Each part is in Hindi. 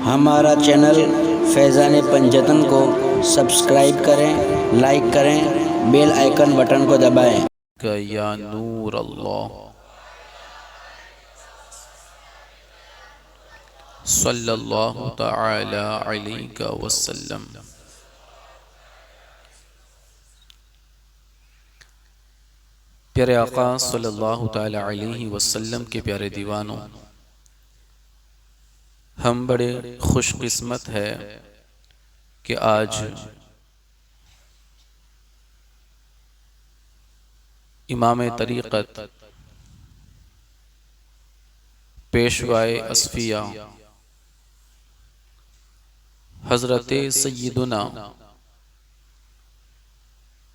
हमारा चैनल फैज़ान पंजतन को सब्सक्राइब करें, लाइक करें, बेल आइकन बटन को दबाएं। या नूर अल्लाह सल्लल्लाहु तआला अलैहि वसल्लम। प्यारे आका सल्लल्लाहु तआला अलैहि वसल्लम के प्यारे दीवानों, हम बड़े खुशकिस्मत है कि आज इमाम तरीक़त पेशवाए असफिया हज़रत सय्यदुना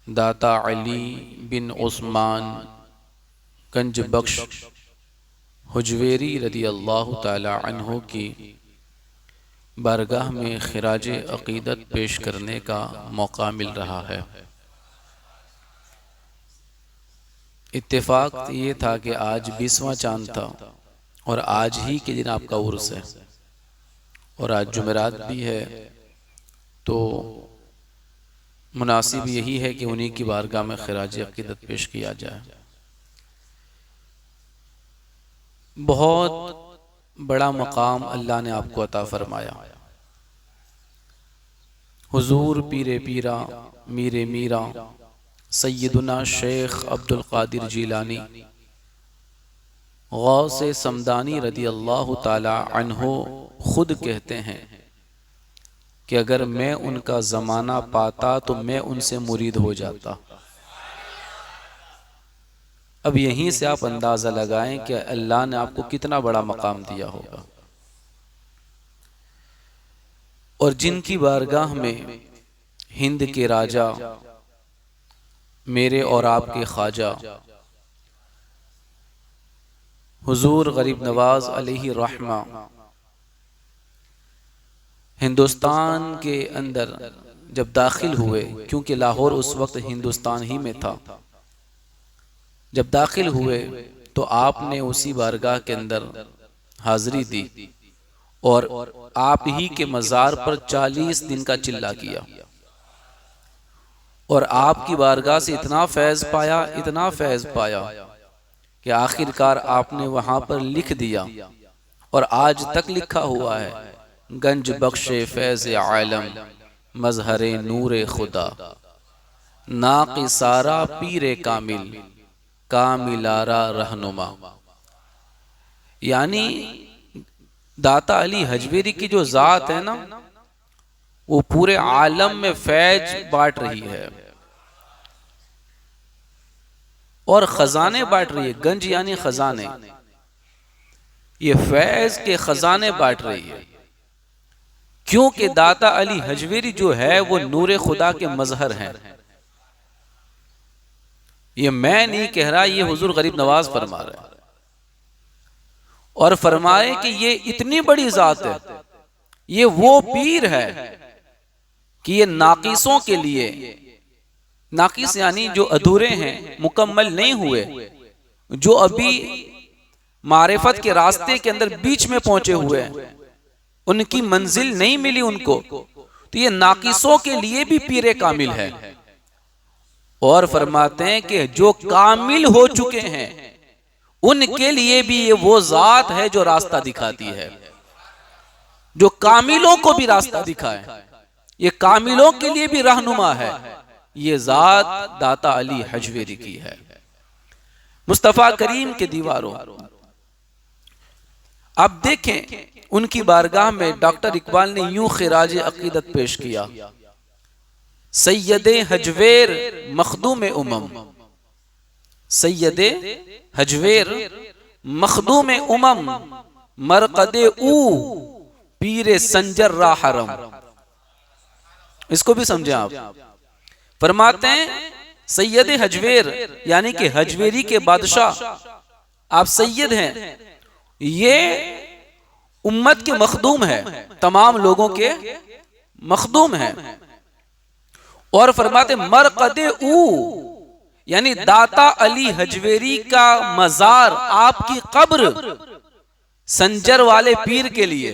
दाता अली बिन उस्मान गंज बख्श हुजवेरी रदी अल्लाह ताला अन्हो की बारगाह में खिराज अक़ीदत पेश करने का मौका मिल रहा है। इत्तेफाक ये था कि आज 20वां चांद था और आज ही के दिन आपका उर्स है और आज जुमेरात भी है, तो मुनासिब यही है कि उन्हीं की बारगाह में खिराज अक़ीदत पेश किया जाए। बहुत बड़ा मकाम अल्लाह ने आपको अता फरमाया। हुजूर पीरे पीरा मीरे मीरा सैयदुना शेख अब्दुल कादिर जीलानी गौसे समदानी रदी अल्लाह ताला अन्हो खुद कहते हैं कि अगर मैं उनका ज़माना पाता तो मैं उनसे मुरीद हो जाता। अब यहीं से आप अंदाज़ा लगाएं कि अल्लाह ने आपको कितना बड़ा मकाम दिया होगा। और जिनकी बारगाह में हिंद के राजा मेरे और आपके ख्वाजा हुजूर गरीब नवाज अलैहि रहमा हिंदुस्तान के अंदर जब दाखिल हुए, क्योंकि लाहौर उस वक्त हिंदुस्तान ही में था, जब दाखिल हुए तो आपने उसी बारगाह के अंदर हाजिरी दी और आप ही के मज़ार पर 40 दिन का चिल्ला किया और आपकी बारगाह से इतना फैज़ पाया, इतना फैज़ पाया कि आखिरकार आपने वहां पर लिख दिया और आज तक लिखा हुआ है, गंज बख्शे फैज़ आलम मजहरे नूरे खुदा नाक़िसारा पीरे कामिल कामिलारा रहनुमा। यानी दाता अली हजवेरी की जो जात है ना, वो पूरे आलम में फैज बांट रही है और खजाने बांट रही है। गंज यानी खजाने, ये फैज के खजाने बांट रही है, क्योंकि दाता अली हजवेरी जो है वो नूरे खुदा के मजहर हैं। ये मैं नहीं कह रहा, ये हुजूर गरीब नवाज फरमा रहे हैं और फरमाए कि ये इतनी बड़ी जात है, ये वो पीर है कि ये नाकिसों के लिए, नाकिस यानी जो अधूरे हैं, मुकम्मल नहीं हुए, जो अभी मारिफत के रास्ते के अंदर बीच में पहुंचे हुए हैं, उनकी मंजिल नहीं मिली उनको, तो ये नाकिसों के लिए भी पीरे कामिल है। और फरमाते हैं कि जो कामिल हो चुके हैं उनके लिए भी ये वो जात है जो रास्ता दिखाती है, जो कामिलों को भी रास्ता दिखाए, ये कामिलों के लिए भी रहनुमा है। ये जात दाता अली हजवेरी की है। मुस्तफा करीम के दीवारों, अब देखें उनकी बारगाह में डॉक्टर इकबाल ने यूं खिराज अकीदत पेश किया, सैयदे हजवेर मखदूम उमम, सैयदे हजवेर मखदूम उमम मरकदे ऊ पीरे संजर रा हरम। इसको भी समझे आप। फरमाते हैं सैयद हजवेर यानी कि हजवेरी के बादशाह आप सैयद हैं, ये उम्मत के मखदूम है, तमाम लोगों के मखदूम है। और फरमाते मरकदे ऊ यानी दाता अली हजवेरी का मजार, आपकी कब्र संजर वाले पीर के लिए,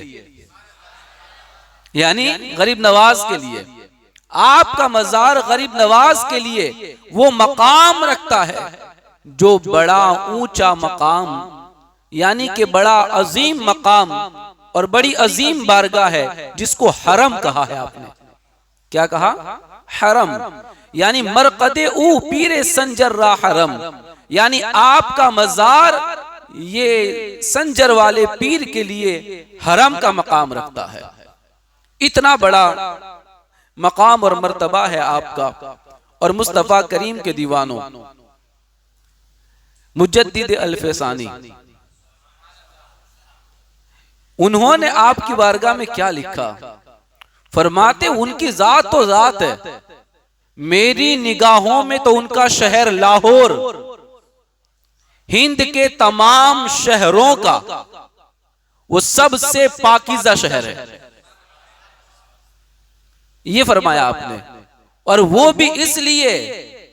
यानी गरीब नवाज के लिए। आपका मजार गरीब नवाज के लिए वो मकाम रखता है जो बड़ा ऊंचा मकाम, यानी कि बड़ा अजीम मकाम और बड़ी अजीम बारगाह है, जिसको हरम कहा है आपने। क्या कहा? हरम। यानी मरकदे ऊ पीरे संजर्रा हरम, यानी आपका मजार ये संजर वाले पीर के लिए हरम का मकाम रखता है। इतना बड़ा मकाम और मर्तबा है आपका। और मुस्तफा करीम के दीवानों, मुजद्दिद अल-फैसानी, उन्होंने आपकी बारगाह में क्या लिखा? फरमाते उनकी जात तो जात है, मेरी निगाहों में तो उनका शहर लाहौर हिंद के तमाम शहरों का वो सबसे पाकीज़ा शहर है। ये फरमाया आपने। और वो भी इसलिए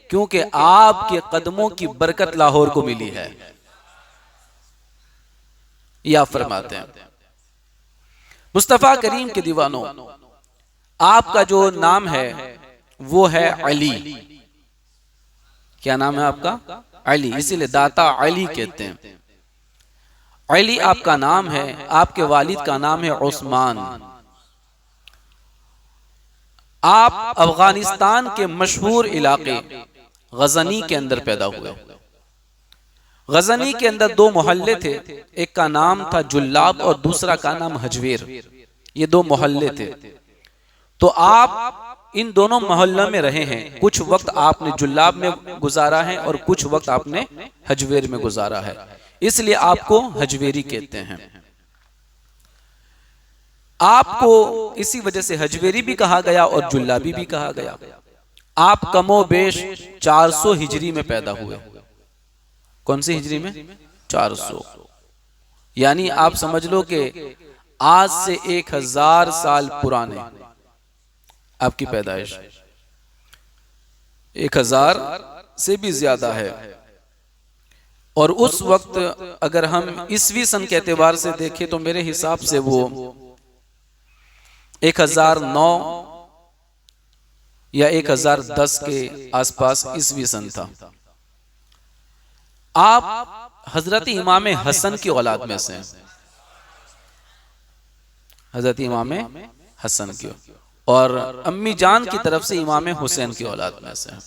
क्योंकि आपके कदमों की बरकत लाहौर को मिली है। या फरमाते हैं मुस्तफा करीम के दीवानों, आपका जो नाम है वो है अली। क्या नाम है आपका? अली। इसीलिए दाता अली कहते हैं। अली आपका नाम है। आपके वालिद का नाम है उस्मान। आप अफगानिस्तान के मशहूर इलाके गजनी के अंदर पैदा हुए। गजनी के अंदर दो मोहल्ले थे, एक का नाम था जुल्लाब और दूसरा का नाम हजवेर। ये दो मोहल्ले थे। तो आप इन दोनों मोहल्लों में रहे हैं। कुछ वक्त आपने जुल्लाब में गुजारा है और कुछ वक्त आपने हजवेर में गुजारा है, इसलिए आपको हजवेरी कहते हैं। आपको इसी वजह से हजवेरी भी कहा गया और जुल्लाबी भी कहा गया। आप कमोबेश 400 हिजरी में पैदा हुए। कौन सी हिजरी में? 400। यानी आप समझ लो कि आज से 1000 साल पुराने आपकी पैदाइश, 1000 से भी ज्यादा है। और उस वक्त अगर हम ईसवी सन के एतबार से देखें तो मेरे हिसाब से वो 1009 या 1010 के आसपास ईसवी सन था। आप हजरत इमाम हसन की औलाद में से हैं। हजरत इमाम हसन की, और अम्मी जान की तरफ से इमाम हुसैन की औलाद में से हैं।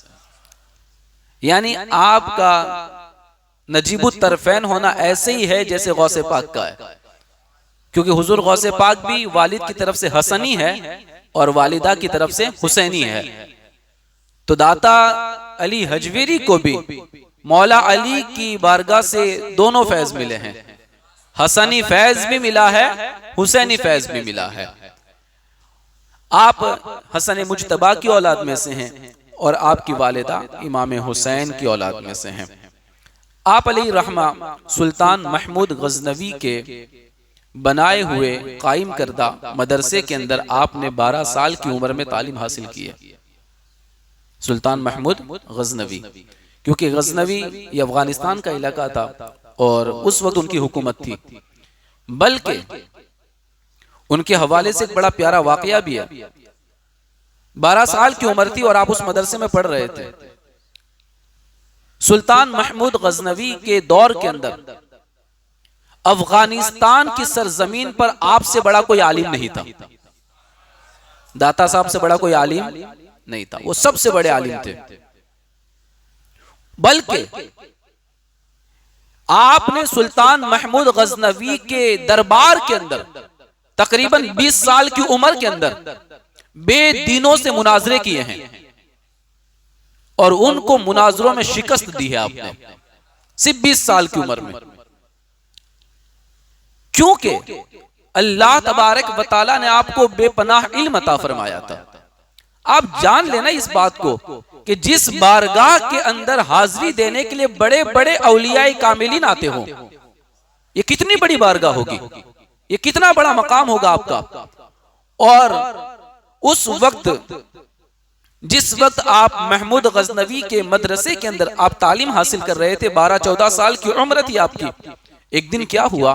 यानी आपका नजीबुत तरफैन होना ऐसे ही है जैसे गौसे पाक का है, क्योंकि हुजूर गौसे पाक भी वालिद की तरफ से हसनी है और वालिदा की तरफ से हुसैनी है। तो दाता अली हजवेरी को भी मौला अली की बारगाह से दोनों फैज मिले हैं। हसनी फैज भी मिला है, हुसैनी फैज भी मिला है। आप हसन मुजतबा की औलाद में से हैं और आपकी वालिदा इमाम हुसैन की औलाद में से हैं। आप अली रहमा सुल्तान महमूद गजनवी के बनाए हुए कायम करदा मदरसे के अंदर आपने 12 साल की उम्र में तालीम हासिल की है। सुल्तान महमूद गजनवी, क्योंकि गजनवी ये अफगानिस्तान का इलाका था और उस वक्त उनकी हुकूमत थी। बल्कि उनके हवाले से एक बड़ा प्यारा वाकया भी है। 12 साल की उम्र थी और आप उस मदरसे में पढ़ रहे थे। सुल्तान महमूद गजनवी के दौर के अंदर अफगानिस्तान की सरजमीन पर आपसे बड़ा कोई आलिम नहीं था। दाता साहब से बड़ा कोई आलिम नहीं था, वो सबसे बड़े आलिम थे। बल्कि आपने सुल्तान महमूद गजनवी के दरबार के अंदर तकरीबन 20 साल की उम्र के अंदर बेदीनों से मुनाजरे किए हैं और उनको मुनाजरों में शिकस्त दी है आपने, सिर्फ 20 साल की उम्र में। क्योंकि अल्लाह तबारक व तआला ने आपको बेपनाह इल्म अता फरमाया था। आप जान लेना इस बात को कि जिस बारगाह के अंदर हाजिरी देने के लिए बड़े बड़े औलियाए कामिलीन आते हो, ये कितनी बड़ी बारगाह होगी, ये कितना बड़ा मकाम होगा आपका। और उस वक्त जिस वक्त आप महमूद गजनवी के मदरसे के अंदर आप तालीम हासिल कर रहे थे, 12-14 साल की उम्र थी आपकी। एक दिन क्या हुआ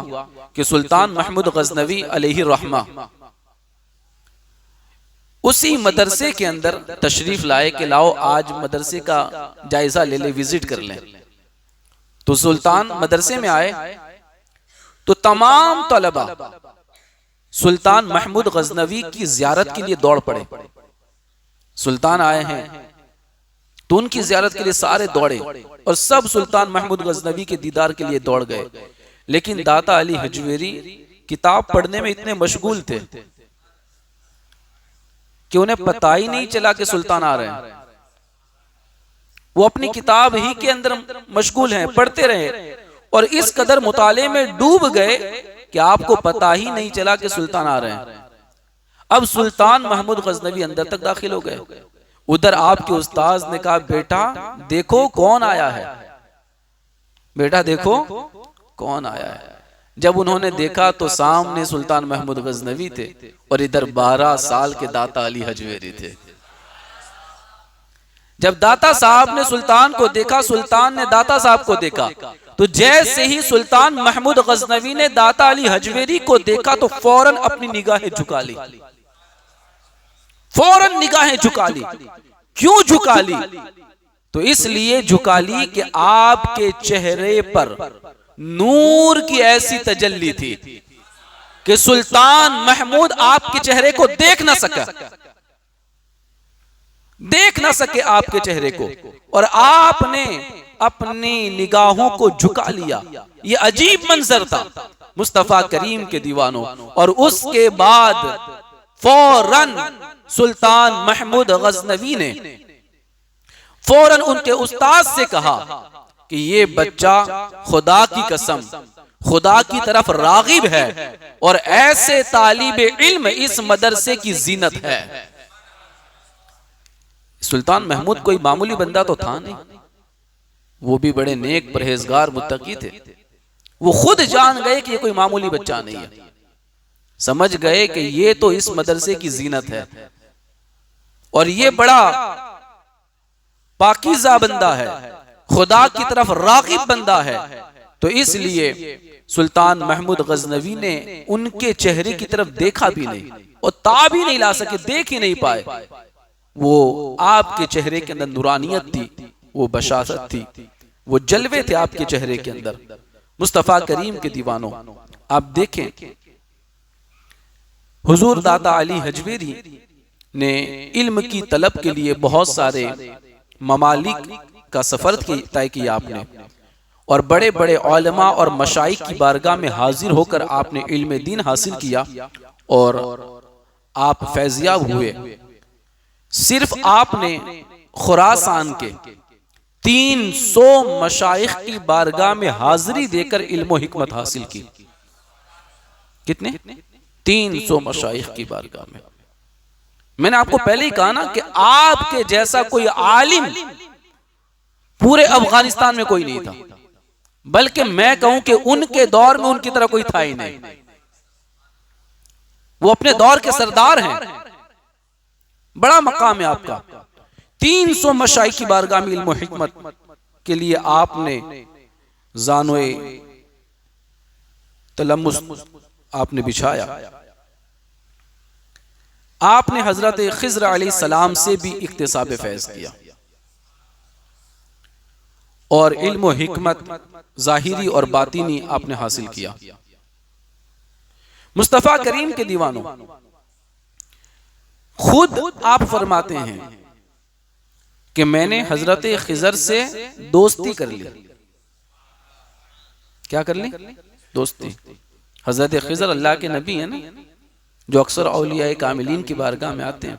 कि सुल्तान महमूद गजनवी अलैहि रहमा उसी मदरसे के अंदर तशरीफ लाए कि लाओ आज मदरसे का जायजा ले ले, विजिट कर लें। तो सुल्तान मदरसे में आए तो तमाम तलबा सुल्तान महमूद गजनवी की जियारत के लिए दौड़ पड़े। सुल्तान आए हैं तो उनकी जियारत के लिए सारे दौड़े और सब सुल्तान महमूद गजनवी के दीदार के लिए दौड़ गए। लेकिन दाता अली हजवेरी किताब पढ़ने में इतने मशगूल थे कि उन्हें पता ही नहीं चला कि सुल्तान आ रहे हैं। वो अपनी किताब ही के अंदर मशगूल हैं, पढ़ते रहे और इस कदर मुताले में डूब गए कि आपको पता ही नहीं चला कि सुल्तान आ रहे हैं। अब सुल्तान महमूद गजनवी अंदर तक दाखिल हो गए। उधर आपके उस्ताद ने कहा, बेटा देखो कौन आया है, बेटा देखो कौन आया है। जब उन्होंने देखा तो सामने सुल्तान महमूद गजनवी थे और इधर 12 साल के दाता अली हजवेरी थे। जब दाता साहब ने सुल्तान को देखा, सुल्तान ने दाता साहब को देखा, तो जैसे ही सुल्तान महमूद गजनवी ने दाता अली हजवेरी को देखा तो फौरन अपनी निगाहें झुका ली, फौरन निगाहें झुका ली। क्यों झुका ली? तो इसलिए झुका ली कि आपके चेहरे पर नूर की ऐसी तजल्ली थी कि सुल्तान महमूद आपके चेहरे को देख ना सका, देख ना सके आपके चेहरे को, और आपने अपनी निगाहों को झुका लिया। ये अजीब मंजर था मुस्तफा करीम के दीवानों। और उसके बाद फौरन सुल्तान महमूद गजनवी ने फौरन उनके उस्ताद से कहा कि ये बच्चा खुदा की कसम खुदा की तरफ रागिब है और ऐसे तालिब इल्म इस मदरसे की जीनत है। सुल्तान महमूद कोई मामूली बंदा तो था नहीं, वो भी बड़े नेक परहेजगार मुत्तकी थे। वो खुद जान गए कि ये कोई मामूली बच्चा नहीं है, समझ गए कि ये तो इस मदरसे की जीनत है और ये बड़ा पाकीज़ा बंदा है, खुदा की तरफ रागिब बंदा है। तो इसलिए सुल्तान महमूद गजनवी ने उनके चेहरे की तरफ देखा भी नहीं और ताब ही नहीं ला सके, देख ही नहीं पाए। वो आपके चेहरे के अंदर नूरानियत थी, वो बशारत थी, वो जलवे थे आपके चेहरे के अंदर। मुस्तफा करीम के दीवानों, आप देखें हुजूर दाता अली हजवेरी ने इल्म की तलब के लिए बहुत सारे ममालिक का सफर तय किया आपने, और बड़े बड़े उलमा और मशाइख की बारगाह में हाजिर होकर आपने इल्म दीन हासिल किया और आप फैज़याब हुए। सिर्फ आपने खुरासान के 300 मशाइख की बारगाह में हाजिरी देकर इल्म और हिकमत हासिल की। कितने? 300 मशाइख की बारगाह में। मैंने आपको पहले ही कहा ना कि आपके जैसा कोई आलिम पूरे अफगानिस्तान में कोई नहीं था, बल्कि मैं कहूं कि उनके दौर में उनकी तरह कोई था ही नहीं। वो अपने दौर के सरदार हैं, बड़ा मकाम है आपका। 300 मशाइख की बारगाह में इल्म हिकमत के लिए आपने ज़ानोए तलम्मुस आपने बिछाया। आपने हजरत खिज़र अलैहिस्सलाम से भी इक्तिसाब फैज़ किया और इल्म हिकमत ज़ाहिरी और बातिनी आपने हासिल किया। मुस्तफ़ा करीम के दीवानों, खुद आप फरमाते हैं कि मैंने हजरत खिज़र से दोस्ती कर ली। क्या कर ली? दोस्ती। हजरत खिज़र अल्लाह के नबी है ना, जो अक्सर औलिया कामिलीन की बारगाह में आते हैं,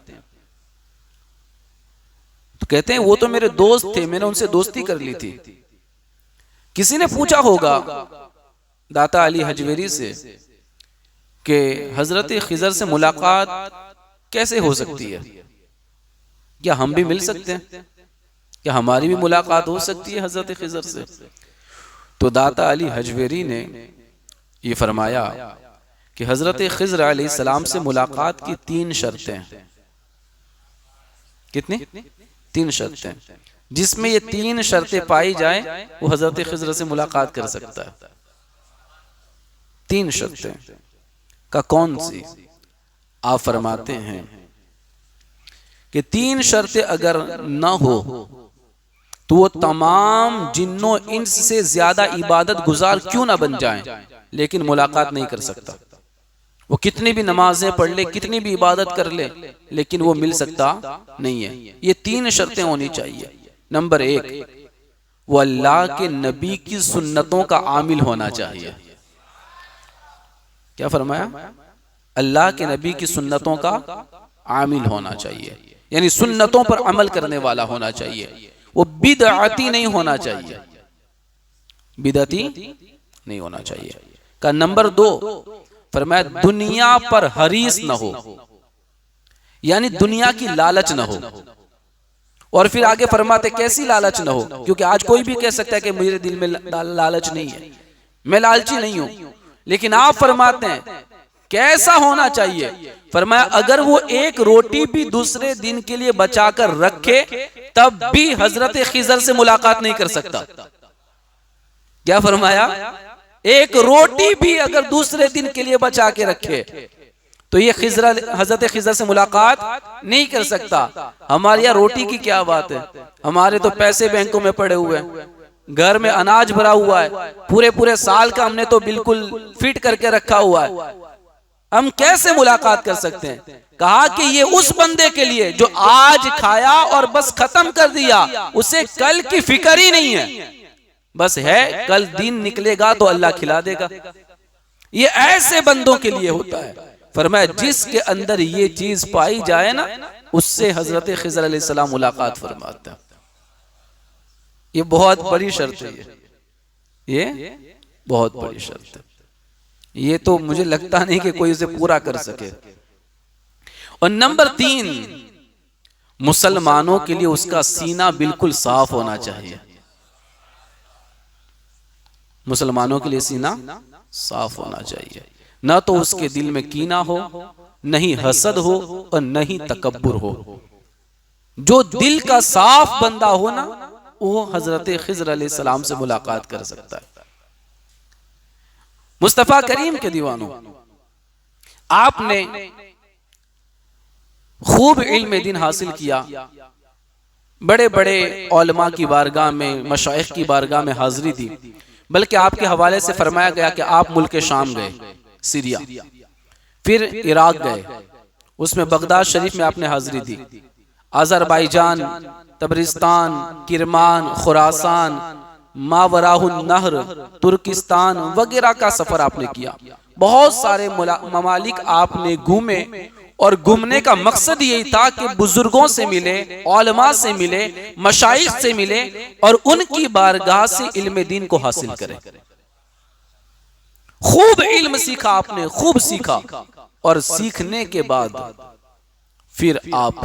तो कहते हैं वो तो मेरे दोस्त थे, मैंने उनसे दोस्ती कर ली थी। किसी ने पूछा होगा दाता अली हजवेरी से कि हजरत खिज़र से मुलाकात कैसे हो सकती है, क्या हम भी मिल सकते हैं, क्या हमारी भी मुलाकात हो सकती है हजरत खिज़र से? तो दाता अली हजवेरी ने ये फरमाया कि हजरत खिज़र अलैहिस्सलाम से मुलाकात की 3 शर्तें हैं। कितनी? 3 शर्तें, जिसमें ये 3 शर्तें पाई जाए वो हजरत खिज़र से मुलाकात कर सकता है। 3 शर्तें का कौन सी? आप फरमाते हैं कि 3 शर्तें अगर न हो तो वो तमाम जिन्नों इंस से ज्यादा इबादत गुजार क्यों ना बन जाएं, लेकिन मुलाकात नहीं कर सकता। वो कितनी भी नमाजें पढ़ ले, कितनी भी इबादत कर ले, लेकिन वो मिल सकता नहीं है। ये 3 शर्तें होनी चाहिए। नंबर 1, वो अल्लाह के नबी की सुन्नतों का आमिल होना चाहिए। क्या फरमाया? अल्लाह के नबी की सुन्नतों का आमिल होना चाहिए, यानी सुन्नतों पर अमल करने वाला होना चाहिए। वो बिदअती नहीं होना चाहिए, बिदअती नहीं होना चाहिए। का नंबर 2 फरमाया दुनिया पर हरीस न हो, यानी दुनिया की लालच न हो। और फिर आगे फरमाते कैसी लालच न हो, क्योंकि आज कोई भी कह सकता है कि मेरे दिल में लालच नहीं है, मैं लालची नहीं हूं। लेकिन आप फरमाते हैं कैसा होना चाहिए? फरमाया अगर वो एक रोटी भी दूसरे दिन के लिए बचाकर रखे तब भी हजरत खिजर से मुलाकात नहीं कर सकता। क्या फरमाया? एक रोटी भी अगर दूसरे दिन के लिए बचा के रखे तो ये हजरत खिजर से मुलाकात नहीं कर सकता। हमारे यहाँ रोटी की क्या बात है, हमारे तो पैसे बैंकों में पड़े हुए हैं, घर में अनाज भरा हुआ है, पूरे पूरे साल का हमने तो बिल्कुल फिट करके रखा हुआ है, हम कैसे मुलाकात कर सकते हैं? कहा कि ये उस बंदे के लिए जो आज खाया और बस खत्म कर दिया, उसे कल की फिक्र ही नहीं है, बस है कल दिन निकलेगा तो अल्लाह खिला देगा। ये ऐसे बंदों के लिए होता है। फरमाया जिसके अंदर ये चीज पाई जाए ना, उससे हजरत खिजर अलैहिस्सलाम मुलाकात फरमाता है। ये बहुत बड़ी शर्त है, ये बहुत बड़ी शर्त है। ये तो मुझे लगता नहीं कि कोई इसे पूरा कर सके। और नंबर 3, मुसलमानों के लिए उसका सीना बिल्कुल साफ होना चाहिए। मुसलमानों के लिए सीना साफ होना चाहिए, न तो उसके दिल में कीना हो, नहीं हसद हो और नहीं तकब्बुर हो। जो दिल का साफ बंदा हो ना, वो हजरत खिजर अलैहिस्सलाम से मुलाकात कर सकता है। मुस्तफा करीम के दीवानों, आपने खूब इल्म दीन हासिल किया, बड़े बड़े औलमा की बारगाह में, मशाइख की बारगाह में हाजिरी दी, बल्कि आपके हवाले से फरमाया गया कि आप मुल्क शाम गए, सीरिया, फिर इराक गए, उसमें बगदाद शरीफ में आपने हाजिरी दी, अजरबैजान, तबरिस्तान, किरमान, खुरासान, मावराहुन नहर, तुर्किस्तान वगैरह का सफर आपने किया। बहुत सारे ममालिक आपने घूमे और घूमने का मकसद यही था कि बुजुर्गों से मिले, औलमा से मिले, मशाइख से मिले और उनकी बारगाह से इल्म दीन को हासिल करें। खूब इल्म सीखा आपने, खूब सीखा, और सीखने के बाद फिर आप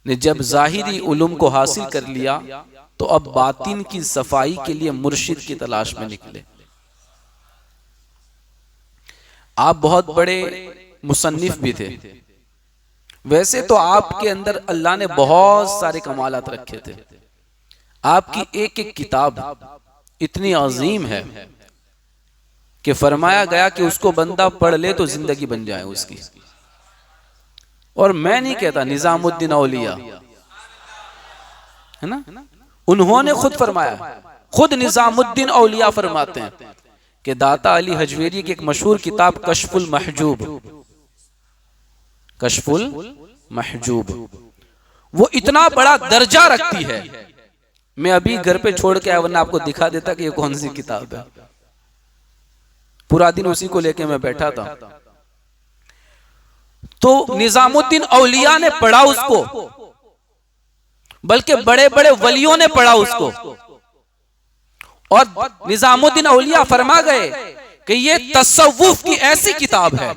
ने जब जाहिरी उलूम को हासिल कर लिया तो अब बातिन की सफाई के लिए मुर्शिद की तलाश में निकले। आप बहुत बड़े मुसन्निफ भी थे, वैसे तो आपके अंदर अल्लाह ने बहुत सारे कमालात रखे थे। आपकी एक एक किताब इतनी अजीम है कि फरमाया गया कि उसको बंदा पढ़ ले तो जिंदगी बन जाए उसकी। और मैं नहीं कहता, निजामुद्दीन औलिया है ना, उन्होंने खुद फरमाया, खुद निजामुद्दीन औलिया फरमाते हैं कि दाता अली हजवेरी की एक मशहूर किताब कशफुल महजूब, कशफुल महजूब, वो इतना बड़ा दर्जा रखती है। मैं अभी घर पे छोड़ के आया, वरना आपको दिखा देता कि ये कौन सी किताब है। पूरा दिन उसी को लेके मैं बैठा था। तो निजामुद्दीन औलिया ने पढ़ा उसको, बल्कि बड़े बड़े वलियों ने पढ़ा उसको, और निजामुद्दीन औलिया फरमा गए कि ये तसव्वुफ की ऐसी किताब है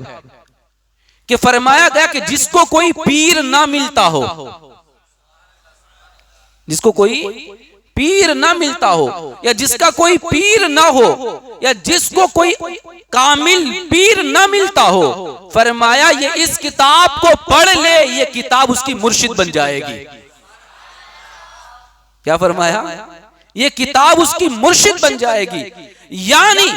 कि फरमाया गया कि जिसको कोई पीर ना मिलता हो, जिसको कोई पीर ना मिलता हो, या जिसका कोई पीर ना हो, या जिसको कोई कामिल पीर ना मिलता हो, फरमाया ये इस किताब को पढ़ ले, ये किताब उसकी मुर्शिद बन जाएगी। क्या फरमाया? ये किताब उसकी मुर्शिद बन जाएगी। यानी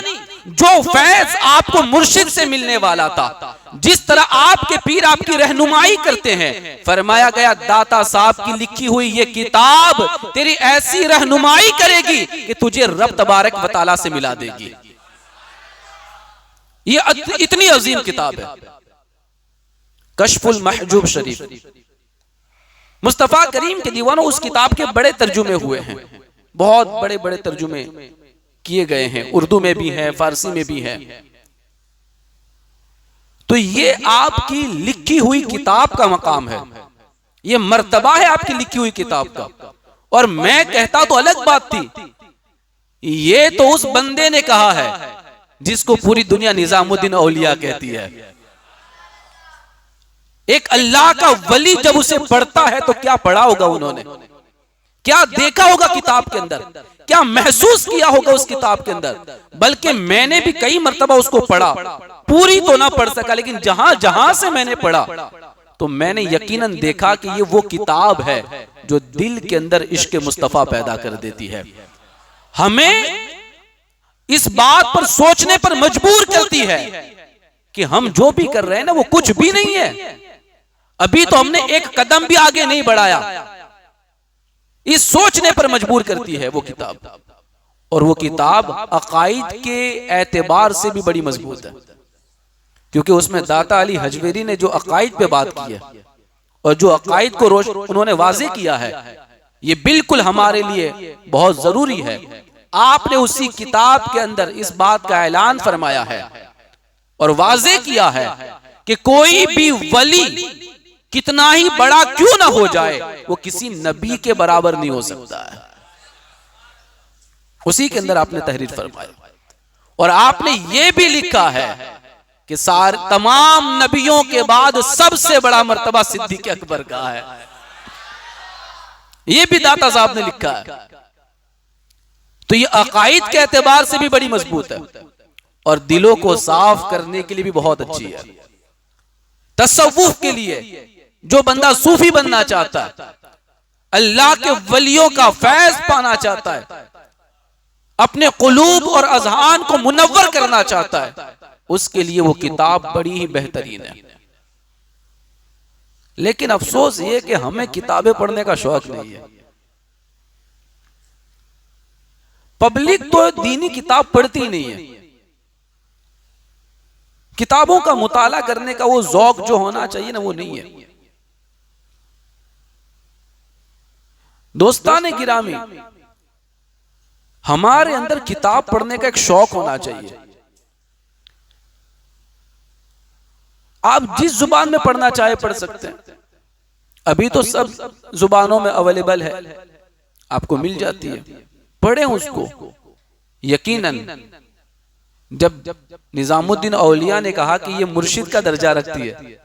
जो फैज आपको मुर्शिद से मिलने वाला था, जिस तरह आपके पीर आपकी रहनुमाई करते हैं, फरमाया गया दाता साहब की लिखी हुई ये किताब तेरी ऐसी रहनुमाई करेगी कि तुझे रब तबारक व तआला से मिला देगी। ये इतनी अजीम किताब है कश्फुल महजूब शरीफ। मुस्तफा करीम के दीवानों, उस किताब के बड़े तर्जुमे हुए हैं, बहुत बड़े बड़े तर्जुमे किए गए हैं, उर्दू में भी है, फारसी में भी है। तो ये आपकी लिखी हुई किताब का मकाम है, ये मर्तबा है आपकी लिखी हुई किताब का। और मैं कहता तो अलग बात थी, ये तो उस बंदे ने कहा है जिसको पूरी दुनिया निजामुद्दीन औलिया कहती है। एक अल्लाह का वली जब उसे पढ़ता है तो क्या पढ़ा होगा उन्होंने, क्या देखा होगा किताब के अंदर, क्या महसूस किया होगा उस किताब के अंदर। बल्कि मैंने भी कई मर्तबा उसको पढ़ा, पूरी तो ना पढ़ सका, लेकिन जहां जहां से मैंने पढ़ा तो मैंने यकीनन देखा कि ये वो किताब है जो दिल के अंदर इश्क मुस्तफा पैदा कर देती है, हमें इस बात पर सोचने पर मजबूर करती है कि हम जो भी कर रहे हैं ना वो कुछ भी नहीं है, अभी तो हमने एक कदम भी आगे नहीं बढ़ाया। इस सोचने पर मजबूर करती है वो किताब। और वो किताब अकाईद के एतबार से भी बड़ी मजबूत है, क्योंकि उसमें दाता अली हजवेरी ने जो अकाईद पे बात की है और जो अकाईद को उन्होंने वाज़े किया है, ये बिल्कुल हमारे लिए बहुत जरूरी है। आपने उसी किताब के अंदर इस बात का ऐलान फरमाया है और वाज़े किया है कि कोई भी वली कितना ही बड़ा क्यों ना हो जाए, वो किसी नबी के बराबर नहीं हो सकता है। उसी के अंदर आपने तहरीर फरमाया और आपने ये भी लिखा है कि तमाम नबियों के बाद सबसे बड़ा मर्तबा सिद्दीक़ अकबर का है। ये भी दाता साहब ने लिखा है। तो ये अकाईद के एतबार से भी बड़ी मजबूत है और दिलों को साफ करने के लिए भी बहुत अच्छी है। तसव्वुफ के लिए जो बंदा सूफी बनना चाहता है, अल्लाह के वलियों का फैज पाना चाहता है, अपने कुलूब और अज़हान को मुनव्वर करना चाहता है, उसके लिए वो किताब बड़ी ही बेहतरीन है। लेकिन अफसोस ये कि हमें किताबें पढ़ने का शौक नहीं है। पब्लिक तो दीनी किताब पढ़ती नहीं है। किताबों का मुताला करने का वो ज़ौक़ जो होना चाहिए ना, वो नहीं है। दोस्ताने गिरामी, हमारे अंदर किताब पढ़ने का एक शौक होना चाहिए। आप जिस जुबान में पढ़ना चाहे पढ़ सकते हैं। अभी तो सब जुबानों में अवेलेबल है, आपको मिल जाती है, पढ़ें उसको। यकीनन जब निजामुद्दीन औलिया ने कहा कि ये मुर्शिद का दर्जा रखती है,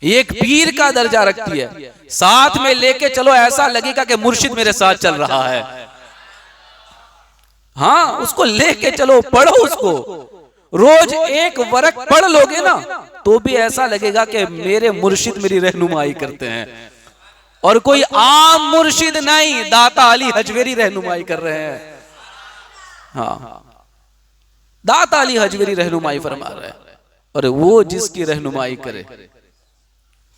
एक पीर का दर्जा रखती है, साथ में लेके चलो, ऐसा लगेगा कि मुर्शिद मेरे साथ चल रहा है। हाँ, उसको लेके चलो, पढ़ो उसको। रोज एक वरक पढ़ लोगे ना तो भी ऐसा लगेगा कि मेरे मुर्शिद मेरी रहनुमाई करते हैं, और कोई आम मुर्शिद नहीं, दाता अली हजवेरी रहनुमाई कर रहे हैं। हाँ, दाता अली हजवेरी रहनुमाई फरमा रहे हैं, और वो जिसकी रहनुमाई करे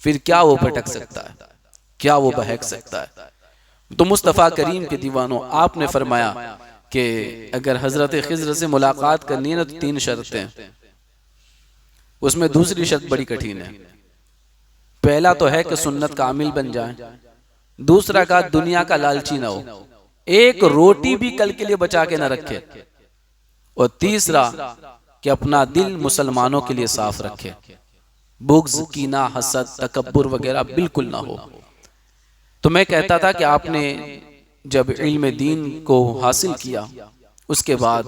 फिर क्या वो भटक सकता है, क्या वो बहक सकता है। तो मुस्तफ़ा करीम के दीवानों, आपने फरमाया कि अगर हजरत खिज़र से मुलाकात करनी है ना तो 3 शर्तें हैं। उसमें दूसरी शर्त बड़ी कठिन है। पहला तो है कि सुन्नत का आमिल बन जाए, दूसरा का दुनिया का लालची ना हो, एक रोटी भी कल के लिए बचा के ना रखे, और तीसरा कि अपना दिल मुसलमानों के लिए साफ रखे, बुग़्ज़, कीना, हसद, तकब्बुर वगैरह बिल्कुल ना हो। तो मैं कहता था कि आपने जब इल्म दीन को हासिल किया, उसके बाद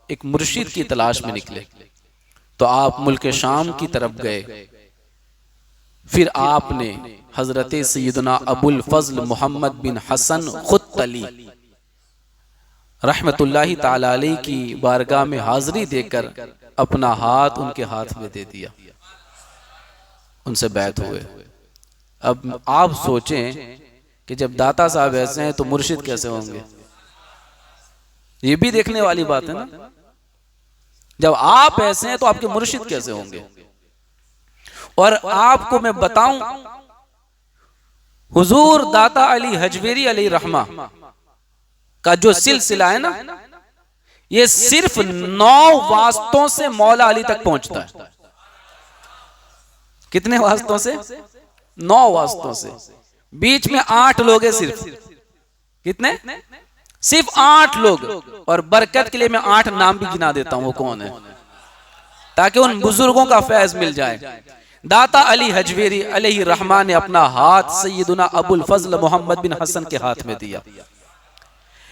एक मुर्शिद की तलाश में निकले, तो आप मुल्क शाम की तरफ गए। फिर आपने हजरत सैयदना अबुल फज़ल मोहम्मद बिन हसन खुत्तली रहमतुल्लाहि ताला अलैहि की बारगाह में हाजिरी देकर अपना हाथ उनके हाथ में दे दिया, उनसे बैत हुए। अब आप सोचें कि जब दाता साहब ऐसे हैं तो मुर्शिद कैसे होंगे। ये भी देखने वाली बात है ना। जब आप ऐसे हैं तो आपके मुर्शिद कैसे होंगे। और आपको मैं बताऊं, हुजूर दाता अली हजवेरी अलैहि रहमा का जो सिलसिला है ना, ये सिर्फ 9 वास्तों से मौला अली तक पहुंचता है। कितने वास्तों से? 9 वास्तों से। बीच में 8 लोग हैं सिर्फ। कितने? सिर्फ 8 लोग। और बरकत के लिए मैं 8 नाम भी गिना देता हूं, वो कौन है, ताकि उन बुजुर्गों का फैज मिल जाए। दाता अली हजवेरी अलैहि रहमान ने अपना हाथ सैयदुना अबुल फजल मोहम्मद बिन हसन के हाथ में दिया।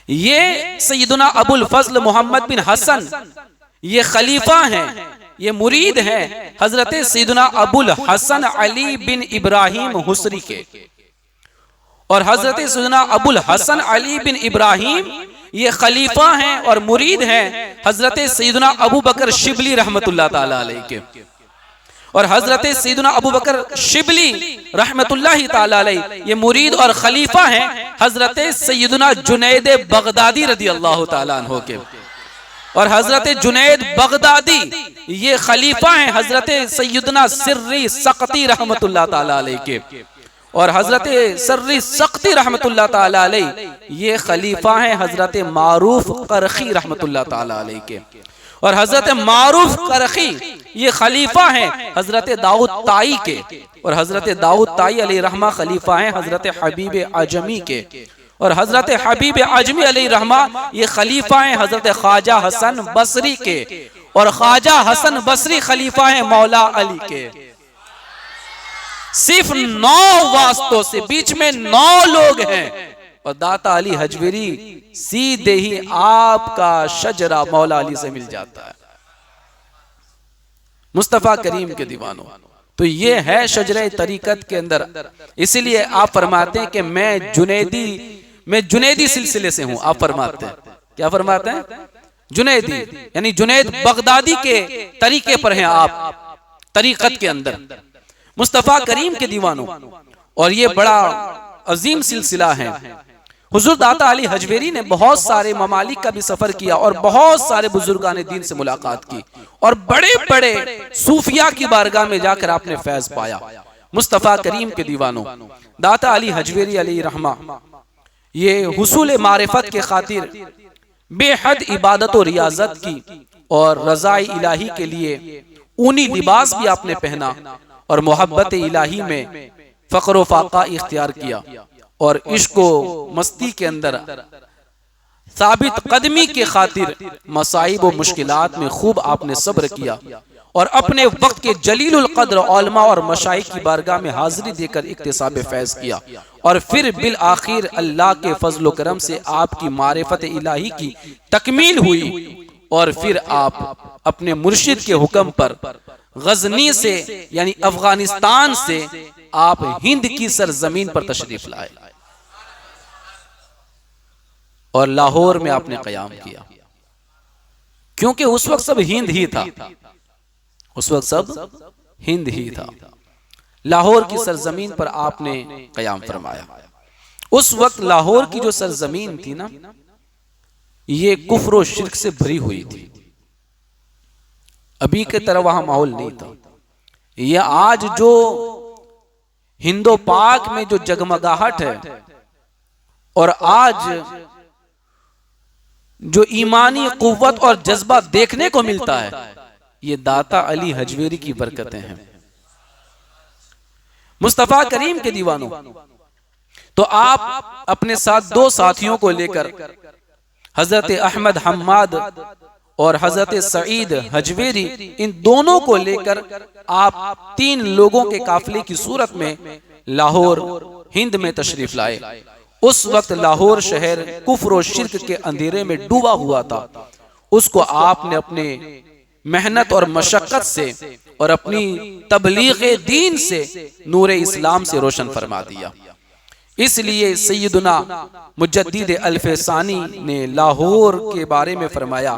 ये सैयदुना अबुल फजल मोहम्मद बिन हसन ये खलीफा हैं, ये मुरीद हैं हजरत सैयदुना अबुल हसन अली बिन इब्राहिम हुसरी के। और हजरत सैयदुना अबुल हसन अली बिन इब्राहिम ये खलीफा हैं और मुरीद हैं हजरत सैयदुना अबू बकर शिबली रहमतुल्लाह ताला अलैहि के। और हजरत सैयदुना अबू बकर शिबली रहमतुल्लाह ताला अलैहि ये मुरीद और खलीफा हैं हजरत सैयदुना जुनैद बगदादी रदी अल्लाह ताला अन्हु के। और हजरत जुनैद बगदादी ये खलीफा हैं हजरत सैयदुना सिर्री सख्ती रहमतुल्लाह ताला अलैहि के। और हजरत सर्री सख्ती रहमतुल्लाह ताला अलैहि ये खलीफा हैं हजरत मारूफ करखी रहमतुल्लाह ताला अलैहि के। और हजरत मारूफ करखी ये खलीफा हैं हजरत दाऊद ताई के। और हजरत दाऊद ताई अलैहि रहमा खलीफा हैं हजरत हबीब आजमी के। और हजरत हबीब आजमी अलैहि रहमा ये खलीफा हैं हजरत ख्वाजा हसन बसरी के। और ख्वाजा हसन बसरी खलीफा हैं मौला अली के। सिर्फ 9 वास्तों से, बीच में 9 लोग हैं। और दाता अली हजवेरी सीधे ही आपका शजरा मौला अली से मिल जाता है। मुस्तफा करीम के दीवानों, तो ये है शजरे तरीकत के अंदर। इसीलिए आप फरमाते हैं कि मैं जुनैदी सिलसिले से हूं। आप फरमाते हैं, क्या फरमाते हैं? जुनैदी, यानी जुनैद बगदादी के तरीके पर हैं आप तरीकत के अंदर, मुस्तफा करीम के दीवानों। और ये बड़ा अजीम सिलसिला है। हुजूर दाता अली हजवेरी ने बहुत सारे ममालिक का भी सफर किया और बहुत सारे बुजुर्गान दीन से मुलाकात की और बड़े बड़े सूफिया की बारगाह में जाकर आपने फैज पाया। मुस्तफा करीम के दीवानों, दाता अली हजवेरी अलैहि रहमा ये हुसूल मारिफत के खातिर बेहद इबादत और रियाजत की और रज़ाए इलाही के लिए ऊनी लिबास भी आपने पहना और मोहब्बत इलाही में फक्र फाका इख्तियार किया और इश्क मस्ती के अंदर साबित कदमी के खातिर मसाइब और मुश्किलात में खूब आपने सब्र किया और अपने वक्त के जलीलुल कद्र उलमा और मशाइख की बारगाह में हाजिरी देकर इक्तिसाब फैज किया। और फिर बिल आखिर अल्लाह के फजल करम से आपकी मारिफत इलाही की तकमील हुई और फिर आप अपने मुर्शिद के हुक्म पर गजनी से यानी अफगानिस्तान से आप हिंद की सरजमीन पर तशरीफ लाए और लाहौर में आपने कयाम किया, क्योंकि उस वक्त सब हिंद ही था। उस वक्त सब हिंद ही था। लाहौर की सरजमीन पर आपने कयाम फरमाया। उस वक्त लाहौर की जो सरजमीन थी ना, ये कुफ्र और शिर्क से भरी हुई थी। अभी की तरह वहां माहौल नहीं था। ये आज जो हिंदो पाक में जो जगमगाहट है और आज जो ईमानी कुव्वत और जज्बा देखने को मिलता है, ये दाता अली हजवेरी की बरकतें हैं। मुस्तफा करीम के दीवानों, तो आप अपने साथ 2 साथियों को लेकर हजरत अहमद हम्माद और हजरत सईद हजवेरी, इन दोनों को लेकर आप 3 लोगों के काफिले की सूरत में लाहौर हिंद में तशरीफ लाए। उस वक्त लाहौर शहर कुफ्र और शिर्क के अंधेरे में डूबा हुआ था। उसको आपने अपने मेहनत और मशक्कत से और अपनी तबलीग दीन से नूर इस्लाम से रोशन फरमा दिया। इसलिए सैयदुना मुजद्दिद अल्फसानी ने लाहौर के बारे में फरमाया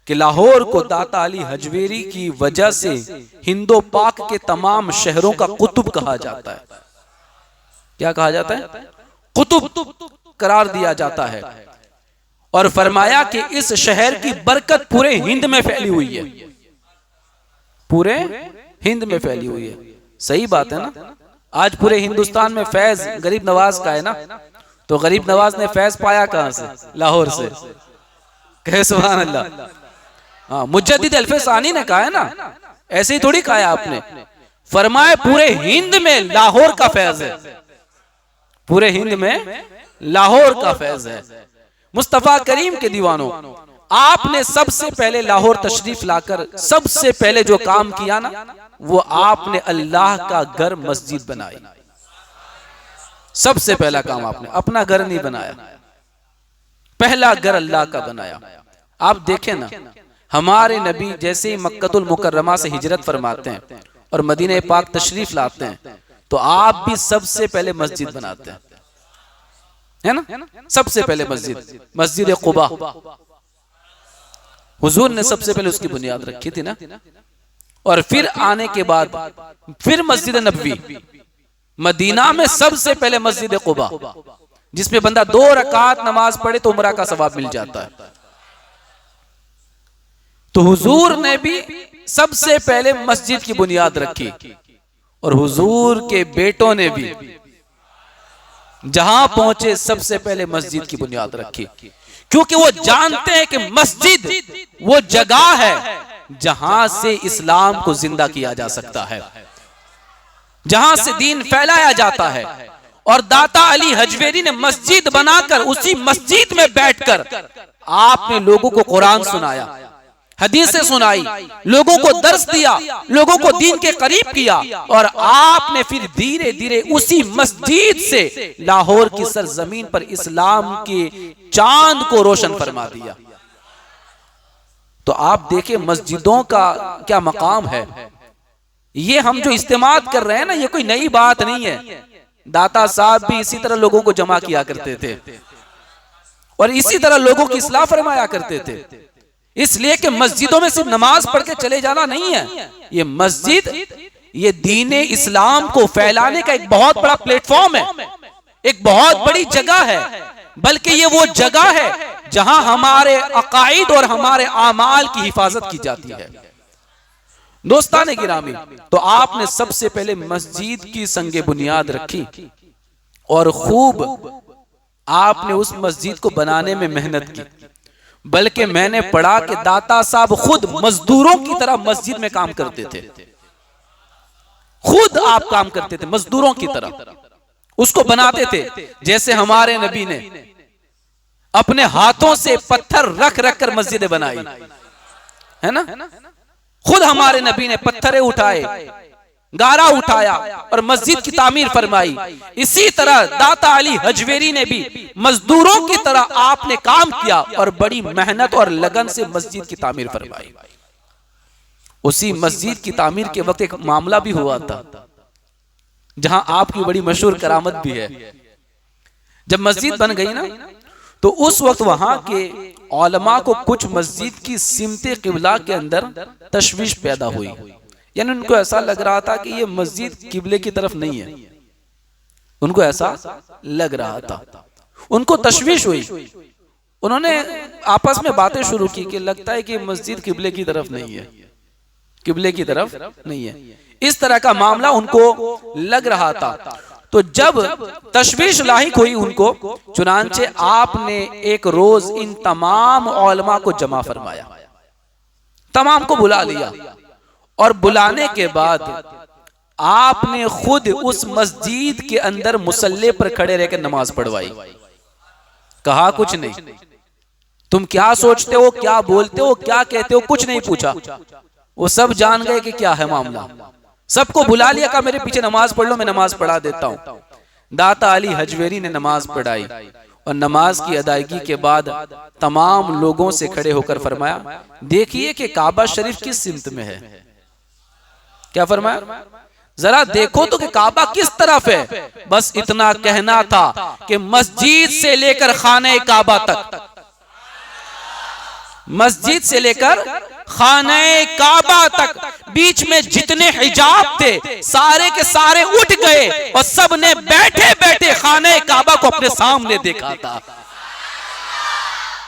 कि लाहौर को दाता अली हजवेरी की वजह से हिंदो पाक के तमाम शहरों का कुतुब कहा जाता है। क्या कहा जाता है? कुतुब करार दिया जाता है। और फरमाया कि इस शहर की बरकत पूरे हिंद में फैली हुई है, पूरे हिंद में फैली हुई है। सही बात है ना। आज पूरे हिंदुस्तान में फैज गरीब नवाज का है ना, तो गरीब नवाज ने फैज पाया कहां से? लाहौर से। कहे सुभान अल्लाह। हाँ, मुजद्दिद अल्फसानी ने कहा है ना, ऐसे ही थोड़ी कहा है आपने। फरमाए पूरे हिंद में लाहौर का फैज है, पूरे हिंद में लाहौर का फैज है। मुस्तफा करीम के दीवानों, आपने सबसे पहले लाहौर तशरीफ लाकर सबसे पहले जो काम किया ना, वो आपने अल्लाह का घर मस्जिद बनाई। सबसे पहला काम आपने, अपना घर नहीं बनाया, पहला घर अल्लाह का बनाया। आप देखें ना, हमारे नबी जैसे ही मक्कतुल मुकर्रमा से हिजरत फरमाते हैं और मदीने पाक तशरीफ लाते हैं, तो आप भी सबसे पहले मस्जिद बनाते हैं, है ना। सबसे पहले मस्जिद, मस्जिद कुबा, हुजूर ने सबसे पहले उसकी बुनियाद रखी थी ना। और फिर आने के बाद फिर मस्जिद नबवी, मदीना में सबसे पहले मस्जिद कुबा, जिसमें बंदा 2 रकात नमाज पढ़े तो उम्रा का सवाब मिल जाता है। तो हुजूर ने भी सबसे पहले मस्जिद की बुनियाद रखी, और हुजूर के बेटों ने भी जहां पहुंचे सबसे पहले मस्जिद की बुनियाद रखी, क्योंकि वो जानते हैं कि मस्जिद वो जगह है जहां से इस्लाम को जिंदा किया जा सकता है, जहां से दीन फैलाया जाता है। और दाता अली हजवेरी ने मस्जिद बनाकर उसी मस्जिद में बैठकर आपने लोगों को कुरान सुनाया, हदीसें सुनाई, लोगों को दर्स दिया, लोगों को दीन के करीब किया, और आपने फिर धीरे धीरे उसी मस्जिद से लाहौर की सरजमीन पर इस्लाम के चांद को रोशन फरमा दिया। तो आप देखें मस्जिदों का क्या मकाम है। ये हम जो इस्तेमाल कर रहे हैं ना, ये कोई नई बात नहीं है। दाता साहब भी इसी तरह लोगों को जमा किया करते थे और इसी तरह लोगों की इस्लाह फरमाया करते थे। इसलिए कि मस्जिदों में सिर्फ नमाज पढ़ के चले जाना नहीं है, ये मस्जिद ये दीन इस्लाम को फैलाने का एक बहुत बड़ा प्लेटफॉर्म है, एक बहुत बड़ी जगह है, बल्कि ये वो जगह है जहां हमारे अकाइद और हमारे आमाल की हिफाजत की जाती है। दोस्ताने गिरामी, तो आपने सबसे पहले मस्जिद की संगे बुनियाद रखी और खूब आपने उस मस्जिद को बनाने में मेहनत की। बल्कि मैंने पढ़ा कि दाता साहब खुद मजदूरों की तरह मस्जिद में काम करते थे, खुद आप काम करते थे मजदूरों की तरह, उसको बनाते थे। जैसे हमारे नबी ने अपने हाथों से पत्थर रख रख कर मस्जिदें बनाई, है ना। खुद हमारे नबी ने पत्थरे उठाए, गारा उठाया और मस्जिद की तामीर फरमाई। इसी तरह दाता अली हजवेरी ने भी मजदूरों की तरह आपने काम किया और बड़ी मेहनत और लगन से मस्जिद की तामीर फरमाई। उसी मस्जिद की तामीर के वक्त एक मामला भी हुआ था जहां आपकी बड़ी मशहूर करामत भी है। जब मस्जिद बन गई ना, तो उस वक्त वहां के उलमा को कुछ मस्जिद की सिमते किबला के अंदर तशवीश पैदा हुई, यानी उनको ऐसा लग रहा था कि ये मस्जिद किबले की तरफ नहीं है, उनको ऐसा लग रहा था, उनको तशवीश हुई। उन्होंने आपस में बातें शुरू की कि लगता है कि मस्जिद किबले की तरफ नहीं है, किबले की तरफ नहीं है, इस तरह का मामला उनको लग रहा था। तो जब तशवीश लाहिक हुई उनको, चुनांचे आपने एक रोज इन तमाम उलमा को जमा फरमाया, तमाम को बुला लिया, और बुलाने के बाद आपने खुद उस मस्जिद के अंदर मुसल्ले पर खड़े रहकर नमाज पढ़वाई। कहा कुछ नहीं, तुम क्या सोचते हो, क्या बोलते हो, क्या कहते हो, कुछ नहीं पूछा। वो सब जान गए कि क्या है मामला, सबको बुला लिया, कहा मेरे पीछे नमाज पढ़ लो, मैं नमाज पढ़ा देता हूं। दाता अली हजवेरी ने नमाज पढ़ाई और नमाज की अदायगी के बाद तमाम लोगों से खड़े होकर फरमाया, देखिए कि काबा शरीफ किस सिमत में है। क्या फरमाया? जरा देखो तो कि काबा किस तरफ है। बस इतना कहना था कि मस्जिद से लेकर खाने काबा तक, मस्जिद से लेकर खाने काबा तक बीच में जितने हिजाब थे सारे के सारे उठ गए और सब ने बैठे बैठे खाने काबा को अपने सामने देखा था।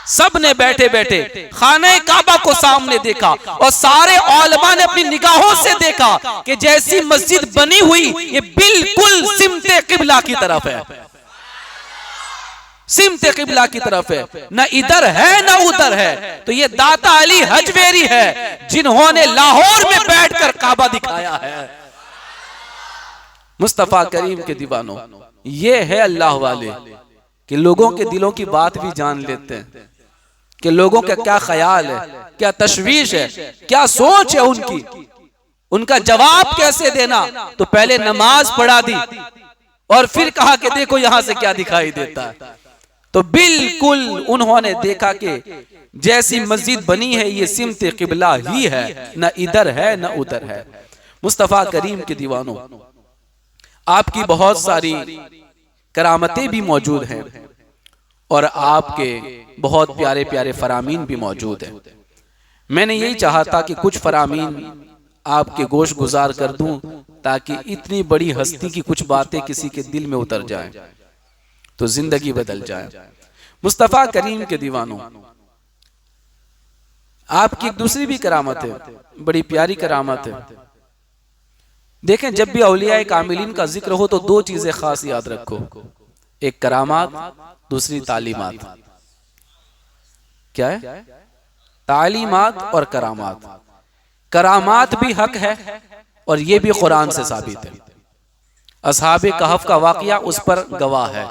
सब ने बैठे बैठे खाने काबा को सामने देखा और सारे उलमा ने अपनी निगाहों से देखा कि जैसी मस्जिद बनी हुई ये बिल्कुल सिमते किबला की तरफ है, सिमते किबला की तरफ है, न इधर है न उधर है। तो ये दाता अली हजवेरी है जिन्होंने लाहौर में बैठकर काबा दिखाया है। मुस्तफा करीम के दीवानों, ये है अल्लाह वाले कि लोगों के दिलों की बात भी जान लेते हैं कि लोगों का क्या ख्याल है, क्या तशवीश है, क्या सोच है उनकी, उनका जवाब कैसे देना। तो पहले नमाज पढ़ा दी और फिर कहा कि देखो यहां से क्या दिखाई देता है। तो बिल्कुल उन्होंने देखा कि जैसी मस्जिद बनी है ये सिमते किबला ही है, न इधर है न उधर है। मुस्तफा करीम के दीवानों, आपकी बहुत सारी करामतें भी मौजूद हैं और आपके बहुत प्यारे प्यारे फरामीन भी मौजूद हैं। मैंने यही चाहा था कि कुछ फरामीन आपके गोश गुजार कर दूं ताकि इतनी बड़ी हस्ती की कुछ बातें किसी के दिल में उतर जाएं तो जिंदगी बदल जाए। मुस्तफा करीम के दीवानों, आपकी एक दूसरी भी करामत है, बड़ी प्यारी करामत है। देखें, जब भी औलिया कामिलीन का जिक्र हो तो दो चीजें खास याद रखो, एक करामात, दूसरी तालीमात। क्या है? तालीमात और करामात। करामात भी हक है और ये भी कुरान से साबित है। असहाबे कहफ का वाकया उस पर गवाह है,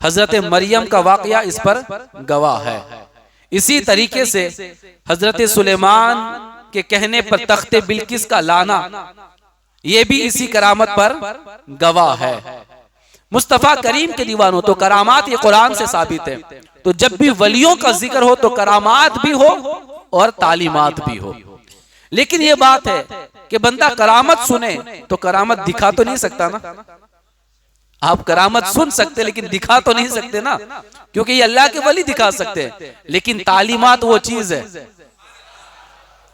हजरत मरियम का वाकया इस पर गवाह है। इसी तरीके से हजरत सुलेमान के कहने पर तख्ते बिल्किस का लाना ये भी इसी करामत पर गवाह है। मुस्तफा करीम के दीवानों, तो करामात ये कुरान से साबित है। तो जब भी वलियों का जिक्र हो तो करामात भी हो और तालीमात भी हो। लेकिन ये बात है कि बंदा करामत सुने तो करामत दिखा तो नहीं सकता ना। आप करामत सुन सकते लेकिन दिखा तो नहीं सकते ना, क्योंकि ये अल्लाह के वली दिखा सकते हैं। लेकिन तालीमात वो चीज है,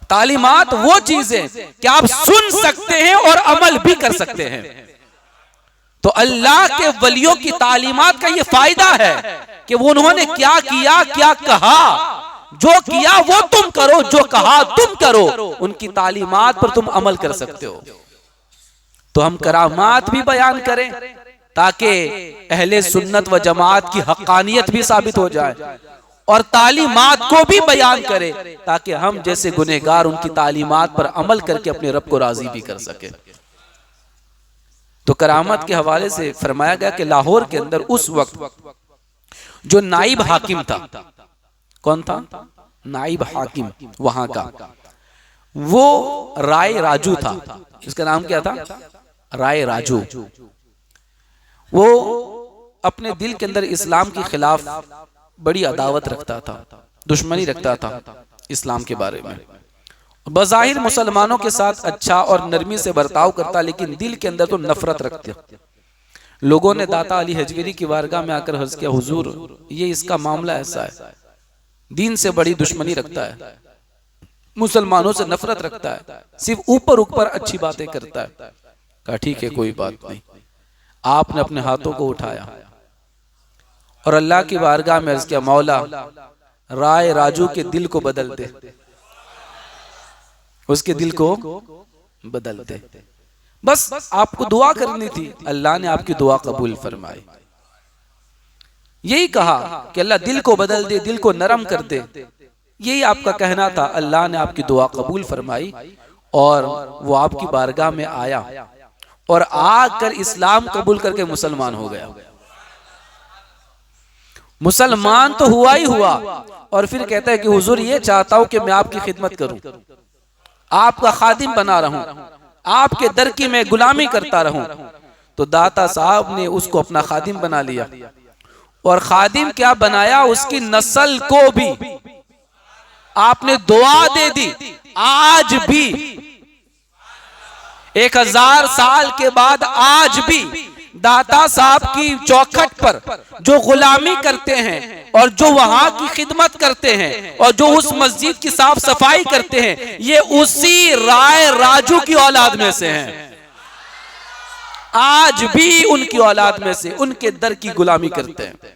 तालीमात वो चीज है कि आप सुन सकते हैं और अमल भी कर सकते हैं। तो अल्लाह के वलियों की तालीमात का ये फायदा है कि वो उन्होंने क्या किया, क्या कहा, जो किया वो तुम करो, जो कहा तुम करो। उनकी तालीमात पर तुम अमल कर सकते हो। तो हम करामात भी बयान करें ताकि अहले सुन्नत व जमात की हक्कानियत भी साबित हो जाए, और तालीमात को भी बयान करें ताकि हम जैसे गुनहगार उनकी तालीमात पर अमल करके अपने रब को राजी भी कर सके। तो करामत के हवाले से फरमाया गया कि लाहौर के अंदर उस वक्त जो नाइब हाकिम था, कौन था? नाइब हाकिम वहां का, वो राय राजू था। इसका नाम क्या था? राय राजू। वो अपने दिल के अंदर इस्लाम के खिलाफ बड़ी अदावत रखता था, दुश्मनी रखता था इस्लाम के बारे में। बज़ाहिर मुसलमानों के साथ अच्छा और नरमी से बर्ताव करता, लेकिन दिल के अंदर तो नफरत रखते। लोगों ने दाता अली हजवेरी की वारगाह में आकर अर्ज किया, हुजूर ये इसका मामला ऐसा है, दीन से बड़ी दुश्मनी रखता है, मुसलमानों से नफरत रखता है, सिर्फ ऊपर ऊपर अच्छी बातें करता है। कहा ठीक है, कोई बात नहीं। आपने अपने हाथों को उठाया और अल्लाह की बारगाह में अर्ज किया, मौला राय राजू के दिल को बदल दे, उसके दिल को बदल दे। बस आपको दुआ करनी थी, अल्लाह ने आपकी दुआ कबूल फरमाई। यही कहा कि अल्लाह दिल को बदल दे, दिल को नरम कर दे, यही आपका कहना था। अल्लाह ने आपकी दुआ कबूल फरमाई और वो आपकी बारगाह में आया और आकर इस्लाम कबूल करके मुसलमान हो गया। मुसलमान तो हुआ ही हुआ और फिर कहता है कि हुजूर ये चाहता हूं कि मैं आपकी खिदमत करूं, आपका खादिम बना रहूं, आपके दर की मैं गुलामी करता रहूं। तो दाता साहब ने उसको अपना खादिम बना लिया और खादिम क्या बनाया, उसकी नस्ल को भी आपने दुआ दे दी। आज भी 1000 साल के बाद आज भी दाता साहब की चौखट पर जो गुलामी करते हैं और जो वहां की खिदमत करते हैं और जो उस मस्जिद की साफ सफाई करते हैं, ये उसी राय राजू की औलाद में से हैं। आज भी उनकी औलाद में से उनके दर की गुलामी करते हैं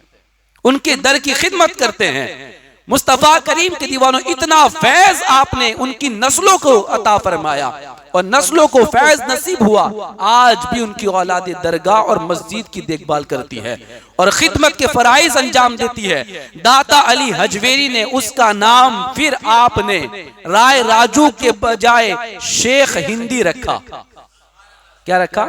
उनके दर की खिदमत करते हैं। मुस्तफा करीम के दीवानों, इतना फैज आपने उनकी नस्लों को अता फरमाया और नस्लों को फैज नसीब हुआ। आज भी उनकी औलाद दरगाह और मस्जिद की देखभाल करती है और खिदमत के फराइज अंजाम देती है। दाता अली हजवेरी ने उसका नाम फिर आपने राय राजू के बजाय शेख हिंदी रखा। क्या रखा?